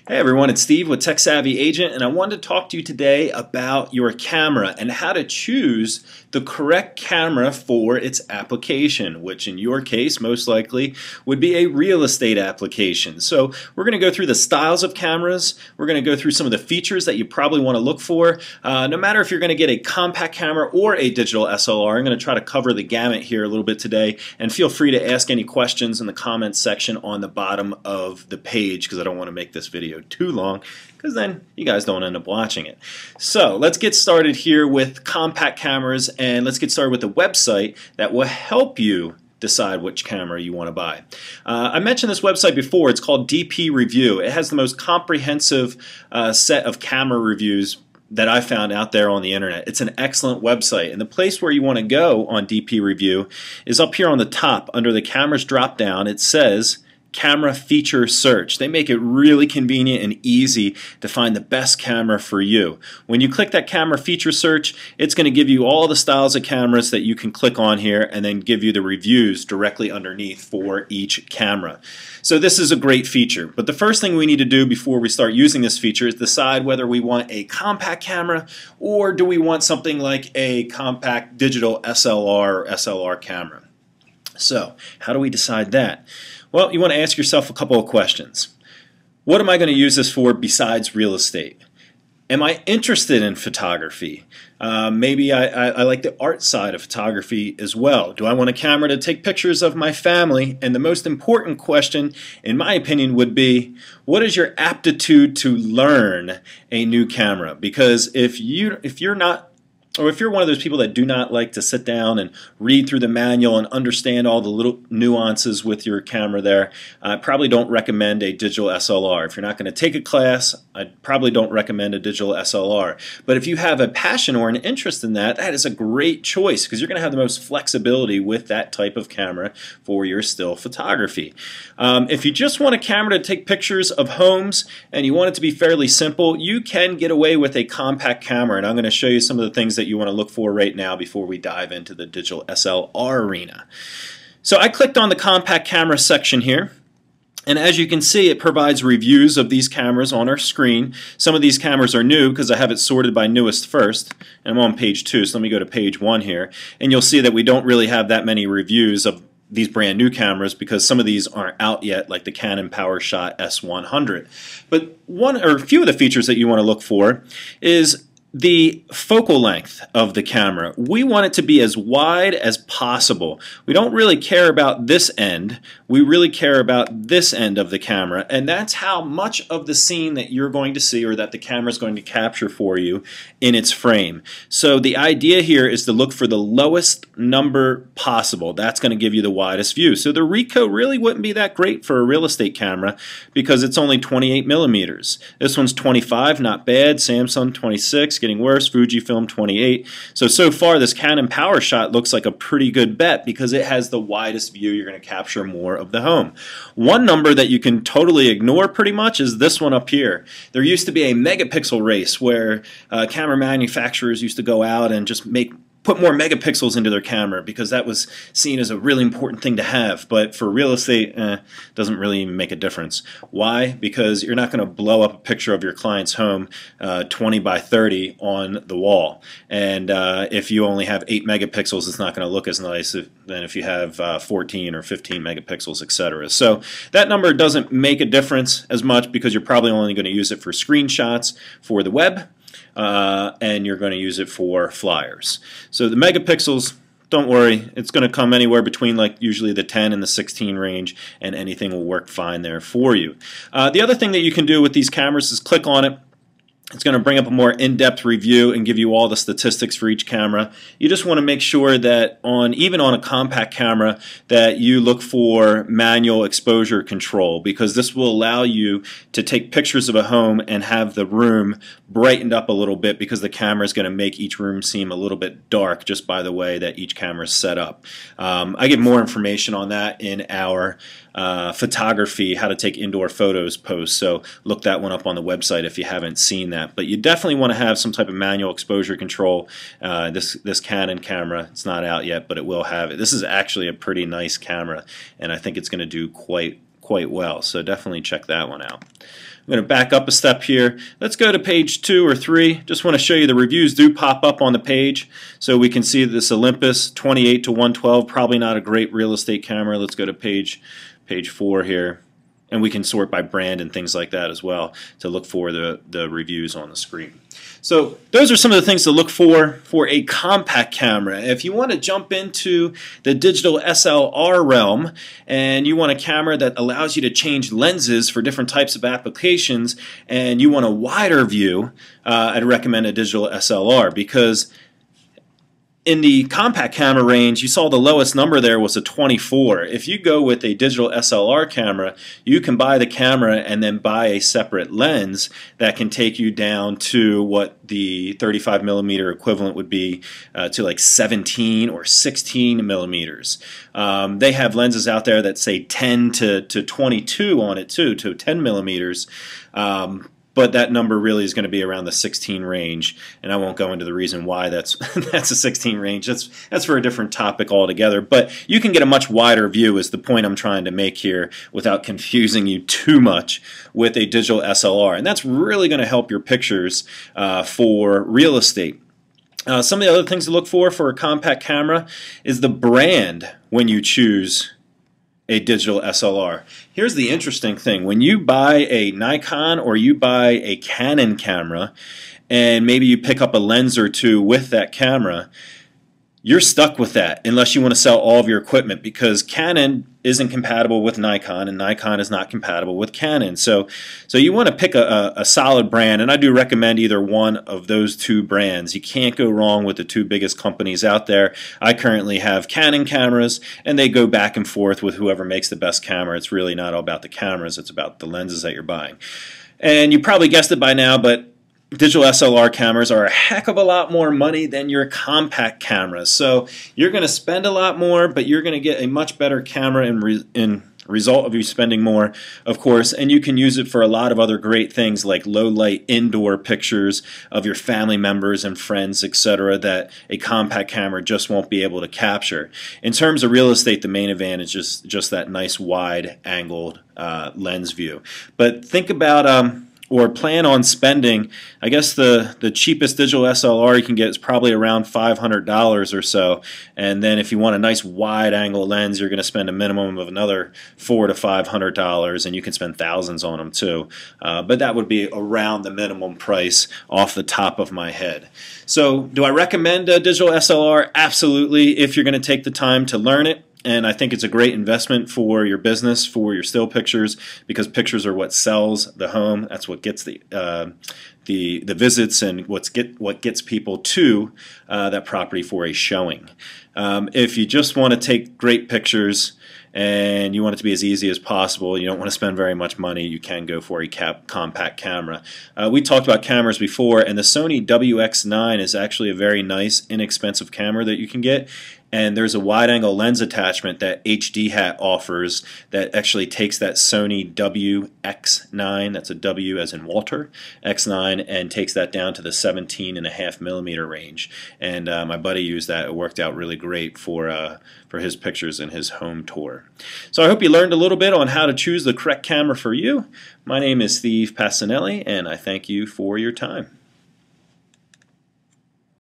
Hey everyone, it's Steve with Tech Savvy Agent, and I wanted to talk to you today about your camera and how to choose the correct camera for its application, which in your case most likely would be a real estate application. So we're going to go through the styles of cameras, we're going to go through some of the features that you probably want to look for. No matter if you're going to get a compact camera or a digital SLR, I'm going to try to cover the gamut here a little bit today, and feel free to ask any questions in the comments section on the bottom of the page because I don't want to make this video too long because then you guys don't end up watching it. So let's get started here with compact cameras, and let's get started with the website that will help you decide which camera you want to buy. I mentioned this website before. It's called DP Review. It has the most comprehensive set of camera reviews that I found out there on the internet. It's an excellent website, and the place where you want to go on DP Review is up here on the top under the cameras drop down. It says Camera Feature Search. They make it really convenient and easy to find the best camera for you. When you click that Camera Feature Search, it's going to give you all the styles of cameras that you can click on here and then give you the reviews directly underneath for each camera. So this is a great feature, but the first thing we need to do before we start using this feature is decide whether we want a compact camera or do we want something like a compact digital SLR or SLR camera. So how do we decide that? Well, you want to ask yourself a couple of questions. What am I going to use this for besides real estate? Am I interested in photography? Maybe I like the art side of photography as well. Do I want a camera to take pictures of my family? And the most important question, in my opinion, would be, what is your aptitude to learn a new camera? Because if you're not, or if you're one of those people that do not like to sit down and read through the manual and understand all the little nuances with your camera there, I probably don't recommend a digital SLR. If you're not going to take a class, I probably don't recommend a digital SLR. But if you have a passion or an interest in that, that is a great choice because you're going to have the most flexibility with that type of camera for your still photography. If you just want a camera to take pictures of homes and you want it to be fairly simple, you can get away with a compact camera, and I'm going to show you some of the things that you want to look for right now before we dive into the digital SLR arena. So I clicked on the compact camera section here, and as you can see, it provides reviews of these cameras on our screen. Some of these cameras are new because I have it sorted by newest first, and I'm on page 2, so let me go to page 1 here, and you'll see that we don't really have that many reviews of these brand new cameras because some of these aren't out yet, like the Canon PowerShot S100. But one or a few of the features that you want to look for is the focal length of the camera. We want it to be as wide as possible. We don't really care about this end. We really care about this end of the camera, and that's how much of the scene that you're going to see or that the camera is going to capture for you in its frame. So the idea here is to look for the lowest number possible. That's going to give you the widest view. So the Ricoh really wouldn't be that great for a real estate camera because it's only 28 millimeters. This one's 25, not bad. Samsung 26, getting worse. Fujifilm 28. So far this Canon PowerShot looks like a pretty good bet because it has the widest view. You're going to capture more of the home. One number that you can totally ignore pretty much is this one up here. There used to be a megapixel race where camera manufacturers used to go out and just put more megapixels into their camera because that was seen as a really important thing to have. But for real estate, doesn't really make a difference. Why? Because you're not going to blow up a picture of your client's home 20 by 30 on the wall. And if you only have 8 megapixels, it's not going to look as nice than if you have 14 or 15 megapixels, etc. So that number doesn't make a difference as much because you're probably only going to use it for screenshots for the web. And you're going to use it for flyers. So the megapixels, don't worry, it's going to come anywhere between like usually the 10 and the 16 range, and anything will work fine there for you. The other thing that you can do with these cameras is click on it. It's going to bring up a more in-depth review and give you all the statistics for each camera. You just want to make sure that even on a compact camera that you look for manual exposure control, because this will allow you to take pictures of a home and have the room brightened up a little bit because the camera is going to make each room seem a little bit dark just by the way that each camera is set up. I give more information on that in our photography, how to take indoor photos post, so look that one up on the website if you haven't seen that. But you definitely want to have some type of manual exposure control. This Canon camera, it's not out yet, but it will have it. This is actually a pretty nice camera, and I think it's going to do quite quite well. So definitely check that one out. I'm going to back up a step here. Let's go to page 2 or 3. Just want to show you the reviews do pop up on the page so we can see this Olympus 28 to 112, probably not a great real estate camera. Let's go to page 4 here. And we can sort by brand and things like that as well to look for the reviews on the screen. So those are some of the things to look for a compact camera. If you want to jump into the digital SLR realm and you want a camera that allows you to change lenses for different types of applications and you want a wider view, I'd recommend a digital SLR, because in the compact camera range, you saw the lowest number there was a 24. If you go with a digital SLR camera, you can buy the camera and then buy a separate lens that can take you down to what the 35 millimeter equivalent would be, to like 17 or 16 millimeters. They have lenses out there that say 10 to 22 on it too, to 10 millimeters. But that number really is going to be around the 16 range, and I won't go into the reason why that's that's a 16 range. That's for a different topic altogether. But you can get a much wider view, is the point I'm trying to make here, without confusing you too much with a digital SLR, and that's really going to help your pictures for real estate. Some of the other things to look for a compact camera is the brand when you choose a digital SLR. Here's the interesting thing. When you buy a Nikon or you buy a Canon camera and maybe you pick up a lens or two with that camera, you're stuck with that unless you want to sell all of your equipment, because Canon isn't compatible with Nikon and Nikon is not compatible with Canon. So you want to pick a solid brand, and I do recommend either one of those two brands. You can't go wrong with the two biggest companies out there. I currently have Canon cameras, and they go back and forth with whoever makes the best camera. It's really not all about the cameras, it's about the lenses that you're buying. And you probably guessed it by now, but digital SLR cameras are a heck of a lot more money than your compact cameras. So you're going to spend a lot more, but you're going to get a much better camera in result of you spending more, of course, and you can use it for a lot of other great things like low light indoor pictures of your family members and friends, etc., that a compact camera just won't be able to capture. In terms of real estate, the main advantage is just that nice wide angled lens view. But think about or plan on spending, I guess the cheapest digital SLR you can get is probably around $500 or so, and then if you want a nice wide angle lens, you're going to spend a minimum of another $400 to $500, and you can spend thousands on them too. But that would be around the minimum price off the top of my head. So do I recommend a digital SLR? Absolutely, if you're going to take the time to learn it. And I think it's a great investment for your business, for your still pictures, because pictures are what sells the home. That's what gets the visits and what gets people to that property for a showing. If you just want to take great pictures and you want it to be as easy as possible, you don't want to spend very much money, you can go for a compact camera. We talked about cameras before, and the Sony WX9 is actually a very nice, inexpensive camera that you can get. And there's a wide-angle lens attachment that HDHat offers that actually takes that Sony WX9, that's a W as in Walter, X9, and takes that down to the 17.5 millimeter range. And my buddy used that. It worked out really great for his pictures and his home tour. So I hope you learned a little bit on how to choose the correct camera for you. My name is Steve Passanelli, and I thank you for your time.